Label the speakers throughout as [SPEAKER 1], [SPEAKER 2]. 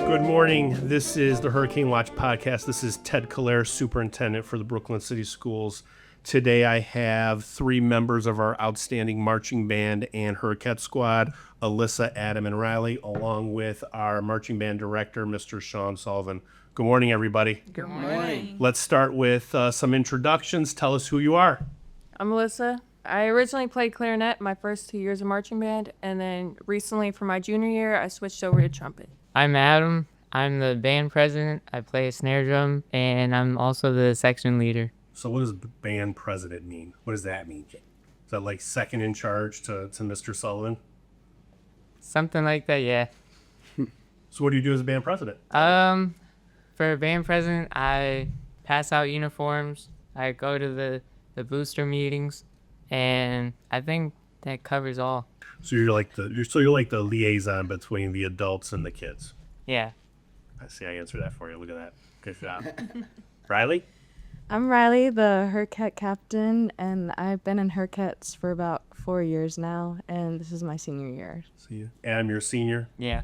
[SPEAKER 1] Good morning. This is the Hurricane Watch podcast. This is Ted Caleris, superintendent for the Brooklyn City Schools. Today I have three members of our outstanding marching band and Hurricane squad, Alyssa, Adam, and Riley, along with our marching band director, Mr. Sean Sullivan. Good morning, everybody.
[SPEAKER 2] Good morning.
[SPEAKER 1] Let's start with some introductions. Tell us who you are.
[SPEAKER 2] I'm Alyssa. I originally played clarinet my first 2 years of marching band, and then recently for my junior year, I switched over to trumpet.
[SPEAKER 3] I'm Adam. I'm the band president. I play a snare drum, and I'm also the section leader.
[SPEAKER 1] So what does band president mean? What does that mean? Is that like second in charge to Mr. Sullivan?
[SPEAKER 3] Something like that, yeah.
[SPEAKER 1] So what do you do as a band president?
[SPEAKER 3] For band president, I pass out uniforms. I go to the booster meetings, and I think that covers all.
[SPEAKER 1] So you're like the liaison between the adults and the kids.
[SPEAKER 3] Yeah.
[SPEAKER 1] I see. I answered that for you. Look at that. Good job. Riley?
[SPEAKER 4] I'm Riley, the Hurricane captain, and I've been in Hurricanes for about 4 years now, and this is my senior year.
[SPEAKER 1] See you. Adam, you're a senior.
[SPEAKER 3] Yeah.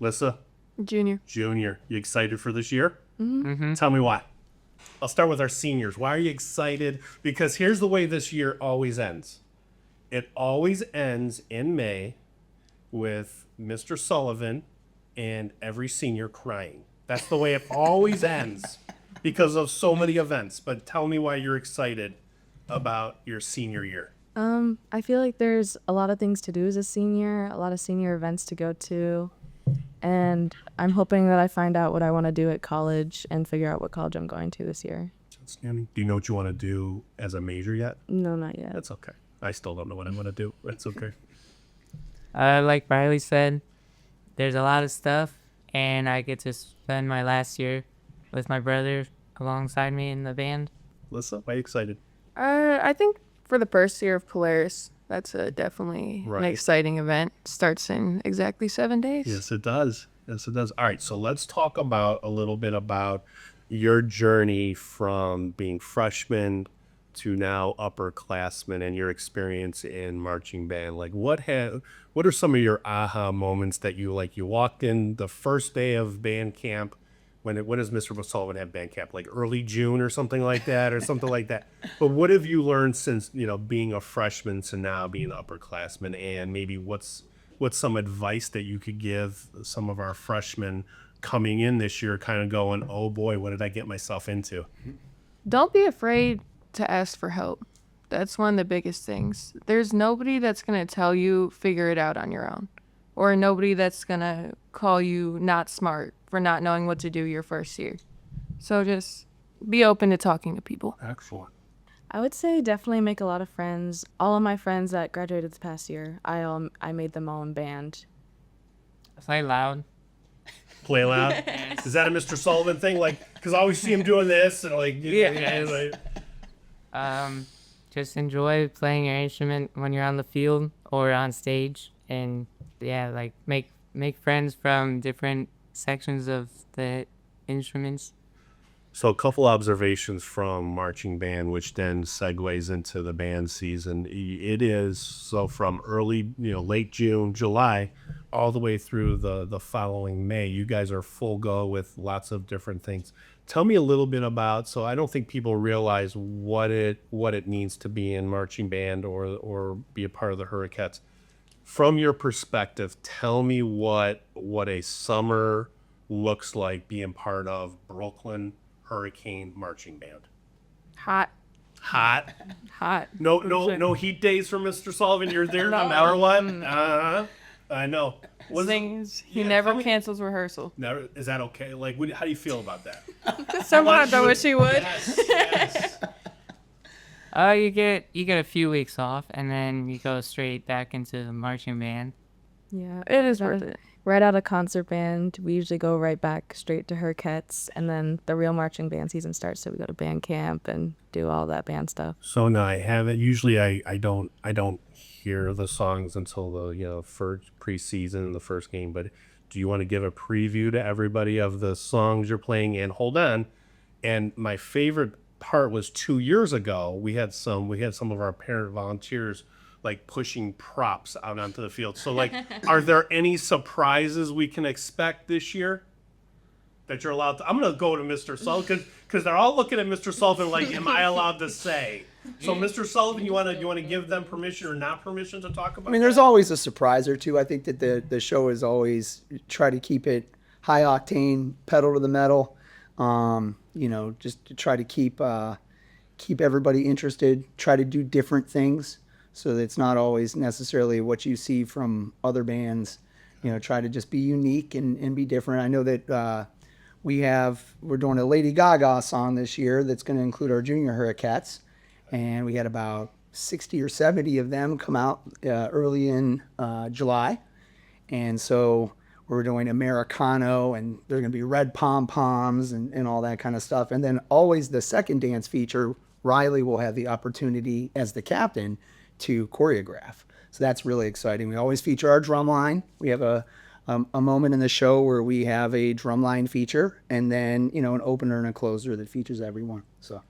[SPEAKER 1] Lissa?
[SPEAKER 2] Junior.
[SPEAKER 1] Junior. You excited for this year?
[SPEAKER 3] Mm-hmm.
[SPEAKER 1] Tell me why. I'll start with our seniors. Why are you excited? Because here's the way this year always ends. It always ends in May with Mr. Sullivan and every senior crying. That's the way it always ends because of so many events. But tell me why you're excited about your senior year.
[SPEAKER 4] I feel like there's a lot of things to do as a senior, a lot of senior events to go to, and I'm hoping that I find out what I want to do at college and figure out what college I'm going to this year.
[SPEAKER 1] Outstanding. Do you know what you want to do as a major yet?
[SPEAKER 4] No, not yet.
[SPEAKER 1] That's okay. I still don't know what I want to do. That's okay.
[SPEAKER 3] Like Riley said, there's a lot of stuff, and I get to spend my last year with my brother alongside me in the band.
[SPEAKER 1] Lissa, why are you excited?
[SPEAKER 2] I think for the first year of Caleris, that's definitely
[SPEAKER 1] Right.
[SPEAKER 2] an exciting event. Starts in exactly 7 days.
[SPEAKER 1] Yes, it does. Yes, it does. All right, so let's talk about a little bit about your journey from being freshman to now upperclassmen and your experience in marching band. Like, what are some of your aha moments that you walked in the first day of band camp? When does Mr. Sullivan have band camp? Like early June or something like that, or something like that. But what have you learned since being a freshman to now being an upperclassman, and maybe what's some advice that you could give some of our freshmen coming in this year, kind of going, oh boy, what did I get myself into?
[SPEAKER 2] Don't be afraid to ask for help. That's one of the biggest things. There's nobody that's going to tell you figure it out on your own, or nobody that's going to call you not smart for not knowing what to do your first year. So just be open to talking to people.
[SPEAKER 1] Excellent.
[SPEAKER 4] I would say definitely make a lot of friends. All of my friends that graduated this past year, I made them all in band.
[SPEAKER 3] Play loud.
[SPEAKER 1] Play loud. Is that a Mr. Sullivan thing? Like, because I always see him doing this and
[SPEAKER 3] Just enjoy playing your instrument when you're on the field or on stage, and make friends from different sections of the instruments.
[SPEAKER 1] So a couple observations from marching band, which then segues into the band season. It is so from early, late June, July, all the way through the following May. You guys are full go with lots of different things. Tell me a little bit about. So I don't think people realize what it means to be in marching band or be a part of the Hurricanes. From your perspective, tell me what a summer looks like being part of Brooklyn Hurricane marching band.
[SPEAKER 2] Hot.
[SPEAKER 1] No heat days for Mr. Sullivan. You're there no matter what. I know.
[SPEAKER 2] He never cancels rehearsal.
[SPEAKER 1] Never. Is that okay? Like, how do you feel about that?
[SPEAKER 2] Sometimes I wish he would.
[SPEAKER 1] Yes.
[SPEAKER 3] You get a few weeks off, and then you go straight back into the marching band.
[SPEAKER 4] Yeah,
[SPEAKER 2] It is worth it.
[SPEAKER 4] right out of concert band, we usually go right back straight to Hurricanes, and then the real marching band season starts, so we go to band camp and do all that band stuff.
[SPEAKER 1] So no, I haven't. Usually, I don't hear the songs until the first preseason, the first game. But do you want to give a preview to everybody of the songs you're playing? And hold on, and my favorite part was 2 years ago. We had some of our parent volunteers like pushing props out onto the field. So like, are there any surprises we can expect this year? that you're allowed to? I'm going to go to Mr. Sullivan because they're all looking at Mr. Sullivan like, am I allowed to say? So, Mr. Sullivan, you want to give them permission or not permission to talk about
[SPEAKER 5] I mean, there's always a surprise or two. I think that the show is always try to keep it high octane, pedal to the metal. Just to try to keep everybody interested. Try to do different things so that it's not always necessarily what you see from other bands. Try to just be unique and be different. I know that we're doing a Lady Gaga song this year that's going to include our junior Hurricanes, and we had about 60 or 70 of them come out early in July, and so we're doing Americano, and there's going to be red pom-poms and all that kind of stuff. And then always the second dance feature, Riley will have the opportunity as the captain to choreograph. So that's really exciting. We always feature our drum line. We have a moment in the show where we have a drum line feature, and then an opener and a closer that features everyone. So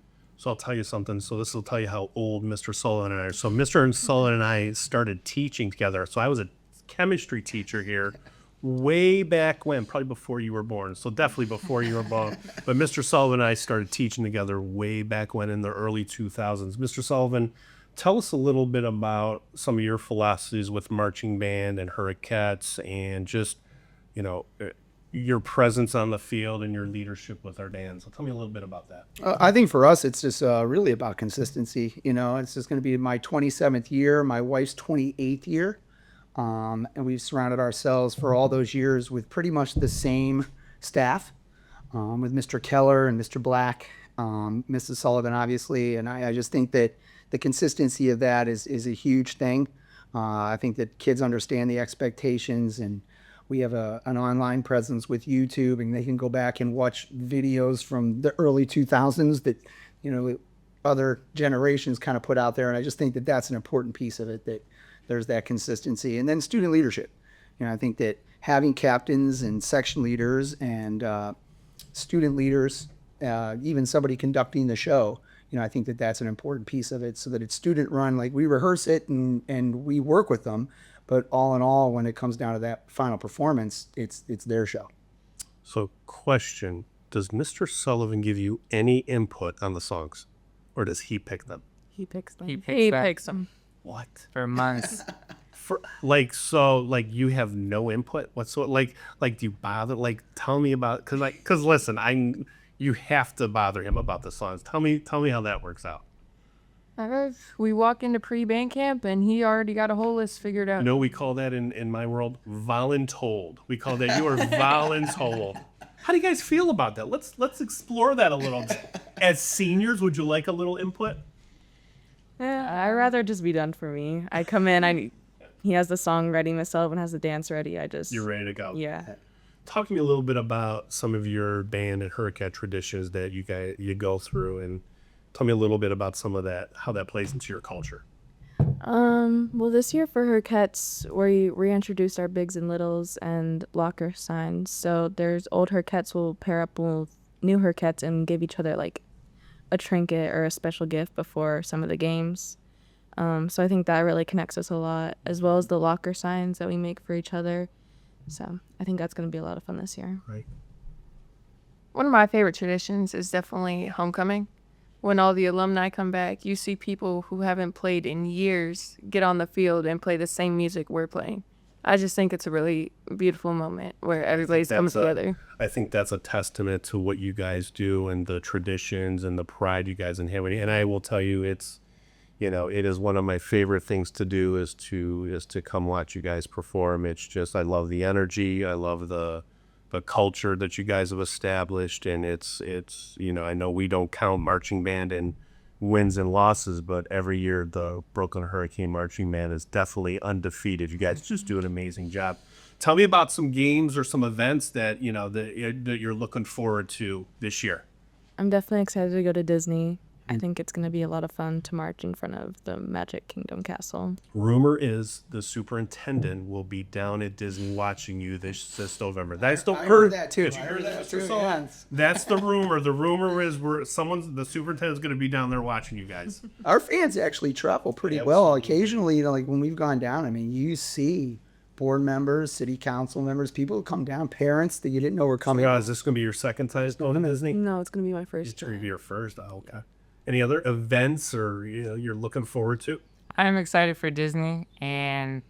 [SPEAKER 1] I'll tell you something. So this will tell you how old Mr. Sullivan and I are. So Mr. Sullivan and I started teaching together. So I was a chemistry teacher here way back when, probably before you were born. So definitely before you were born. But Mr. Sullivan and I started teaching together way back when in the early 2000s. Mr. Sullivan, tell us a little bit about some of your philosophies with marching band and Hurricanes and just, your presence on the field and your leadership with our bands. So tell me a little bit about that.
[SPEAKER 5] I think for us, it's just really about consistency. It's just going to be my 27th year, my wife's 28th year. And we've surrounded ourselves for all those years with pretty much the same staff, with Mr. Keller and Mr. Black, Mrs. Sullivan, obviously. And I just think that the consistency of that is a huge thing. I think that kids understand the expectations, and we have an online presence with YouTube, and they can go back and watch videos from the early 2000s that, other generations kind of put out there. And I just think that that's an important piece of it, that there's that consistency. And then student leadership. I think that having captains and section leaders and student leaders, even somebody conducting the show, I think that that's an important piece of it, so that it's student run. Like, we rehearse it and we work with them, but all in all, when it comes down to that final performance, it's their show.
[SPEAKER 1] So question, does Mr. Sullivan give you any input on the songs, or does he pick them?
[SPEAKER 4] He picks them.
[SPEAKER 3] He
[SPEAKER 2] He
[SPEAKER 3] that
[SPEAKER 2] picks them.
[SPEAKER 1] What?
[SPEAKER 3] for months.
[SPEAKER 1] You have no input whatsoever? Like do you bother? Like, tell me about, because listen, you have to bother him about the songs. Tell me how that works out.
[SPEAKER 2] We walk into pre-band camp, and he already got a whole list figured out.
[SPEAKER 1] We call that in my world voluntold. We call that you are voluntold. How do you guys feel about that? Let's explore that a little. As seniors, would you like a little input?
[SPEAKER 4] I'd rather just be done for me. I come in, he has the song ready, Miss Sullivan has the dance ready.
[SPEAKER 1] You're ready to go.
[SPEAKER 4] Yeah.
[SPEAKER 1] Talk to me a little bit about some of your band and Hurricane traditions that you go through, and tell me a little bit about some of that, how that plays into your culture.
[SPEAKER 4] Well, this year for Hurricanes, we reintroduced our bigs and littles and locker signs. So there's old Hurricanes will pair up with new Hurricanes and give each other like a trinket or a special gift before some of the games. So I think that really connects us a lot, as well as the locker signs that we make for each other. So I think that's going to be a lot of fun this year.
[SPEAKER 1] Right.
[SPEAKER 2] One of my favorite traditions is definitely homecoming. When all the alumni come back, you see people who haven't played in years get on the field and play the same music we're playing. I just think it's a really beautiful moment where everybody's coming together.
[SPEAKER 1] I think that's a testament to what you guys do and the traditions and the pride you guys inhabit. And I will tell you, it is one of my favorite things to do is to come watch you guys perform. It's just, I love the energy. I love the culture that you guys have established. And it's I know we don't count marching band in wins and losses, but every year the Brooklyn Hurricane Marching Band is definitely undefeated. You guys just do an amazing job. Tell me about some games or some events that that you're looking forward to this year.
[SPEAKER 4] I'm definitely excited to go to Disney. I think it's going to be a lot of fun to march in front of the Magic Kingdom Castle.
[SPEAKER 1] Rumor is the superintendent will be down at Disney watching you this November. I
[SPEAKER 5] heard that too.
[SPEAKER 1] Did you hear that, Mr. Saul? That's the rumor. The rumor is the superintendent's going to be down there watching you guys.
[SPEAKER 5] Our fans actually travel pretty well. Occasionally, like when we've gone down, I mean, you see board members, city council members, people who come down, parents that you didn't know were coming.
[SPEAKER 1] Is this going to be your second time going to Disney?
[SPEAKER 4] No, it's gonna be my first
[SPEAKER 1] It's
[SPEAKER 4] time.
[SPEAKER 1] your first. Oh, okay. Any other events or you're looking forward to?
[SPEAKER 3] I'm excited for Disney, and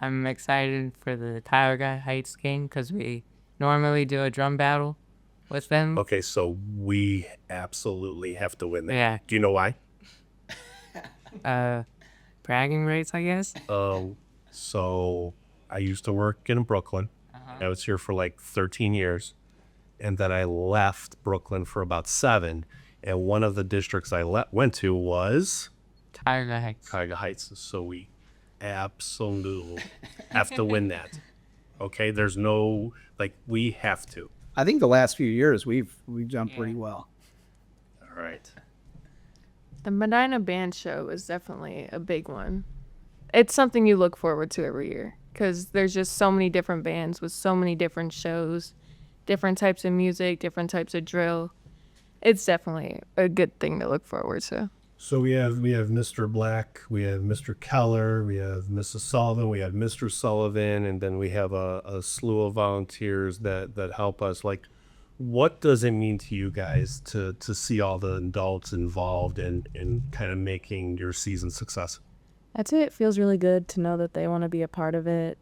[SPEAKER 3] I'm excited for the Caleris Heights game because we normally do a drum battle with them.
[SPEAKER 1] Okay, so we absolutely have to win that.
[SPEAKER 3] Yeah.
[SPEAKER 1] Do you know why?
[SPEAKER 3] Bragging rights, I guess.
[SPEAKER 1] So I used to work in Brooklyn. I was here for like 13 years. And then I left Brooklyn for about 7. And one of the districts I went to was
[SPEAKER 3] Caleris Heights.
[SPEAKER 1] Cuyahoga Heights. So we absolutely have to win that. Okay, there's no, we have to.
[SPEAKER 5] I think the last few years we've done pretty well.
[SPEAKER 1] All right.
[SPEAKER 2] The Medina Band Show is definitely a big one. It's something you look forward to every year because there's just so many different bands with so many different shows, different types of music, different types of drill. It's definitely a good thing to look forward to.
[SPEAKER 1] So we have Mr. Black, we have Mr. Keller, we have Mrs. Sullivan, we have Mr. Sullivan, and then we have a slew of volunteers that help us. What does it mean to you guys to see all the adults involved in kind of making your season success?
[SPEAKER 4] I'd say it feels really good to know that they want to be a part of it.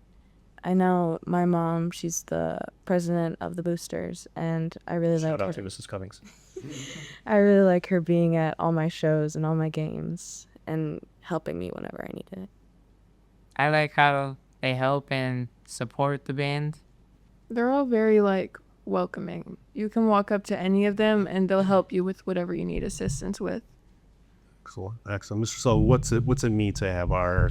[SPEAKER 4] I know my mom, she's the president of the Boosters, and I really
[SPEAKER 1] Shout
[SPEAKER 4] like
[SPEAKER 1] out
[SPEAKER 4] her.
[SPEAKER 1] to Mrs. Cummings.
[SPEAKER 4] I really like her being at all my shows and all my games and helping me whenever I need it.
[SPEAKER 3] I like how they help and support the band.
[SPEAKER 2] They're all very welcoming. You can walk up to any of them and they'll help you with whatever you need assistance with.
[SPEAKER 1] Excellent. So what's it mean to have our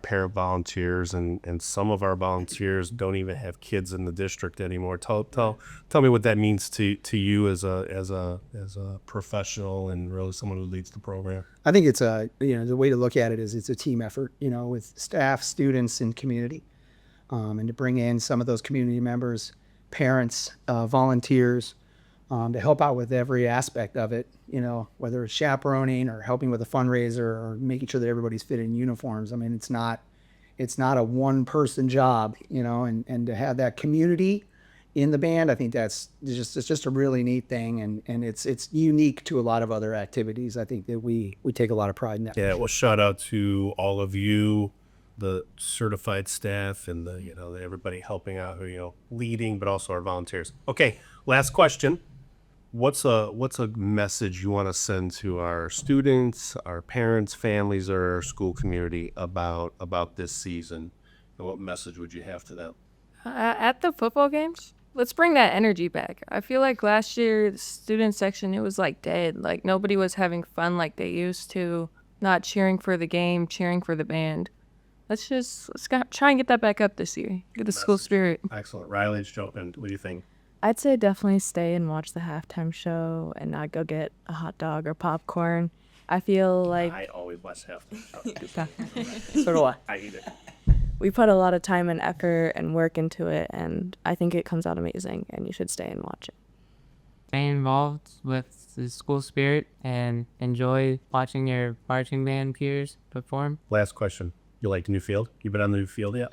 [SPEAKER 1] pair of volunteers and some of our volunteers don't even have kids in the district anymore. Tell me what that means to you as a professional and really someone who leads the program.
[SPEAKER 5] I think it's the way to look at it is it's a team effort, with staff, students, and community, and to bring in some of those community members, parents, volunteers, to help out with every aspect of it, whether it's chaperoning or helping with a fundraiser or making sure that everybody's fit in uniforms. I mean, it's not a one person job, and to have that community in the band, I think it's just a really neat thing. And it's unique to a lot of other activities. I think that we take a lot of pride in that.
[SPEAKER 1] Yeah, well, shout out to all of you, the certified staff and everybody helping out, leading, but also our volunteers. Okay, last question. What's a message you want to send to our students, our parents, families, or our school community about this season? And what message would you have to them?
[SPEAKER 2] At the football games, let's bring that energy back. I feel like last year, the student section, it was dead. Nobody was having fun like they used to, not cheering for the game, cheering for the band. Let's try and get that back up this year. Get the school spirit.
[SPEAKER 1] Excellent. Riley, let's jump in. What do you think?
[SPEAKER 4] I'd say definitely stay and watch the halftime show and not go get a hot dog or popcorn. I feel like
[SPEAKER 1] I always watch half.
[SPEAKER 5] So do I.
[SPEAKER 1] I eat it.
[SPEAKER 4] we put a lot of time and effort and work into it, and I think it comes out amazing, and you should stay and watch it.
[SPEAKER 3] Stay involved with the school spirit and enjoy watching your marching band peers perform.
[SPEAKER 1] Last question. You like the new field? You been on the new field yet?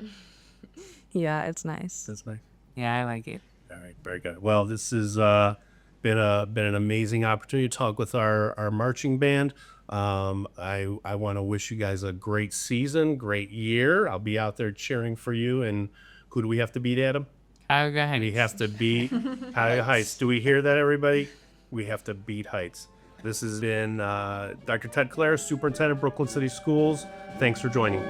[SPEAKER 4] Yeah, it's nice.
[SPEAKER 1] That's nice.
[SPEAKER 3] Yeah, I like it.
[SPEAKER 1] All right, very good. Well, this has been an amazing opportunity to talk with our marching band. I want to wish you guys a great season, great year. I'll be out there cheering for you. And who do we have to beat, Adam?
[SPEAKER 3] Caleris Heights.
[SPEAKER 1] We have to beat Heights. Do we hear that, everybody? We have to beat Heights. This has been Dr. Ted Caleris, Superintendent of Brooklyn City Schools. Thanks for joining.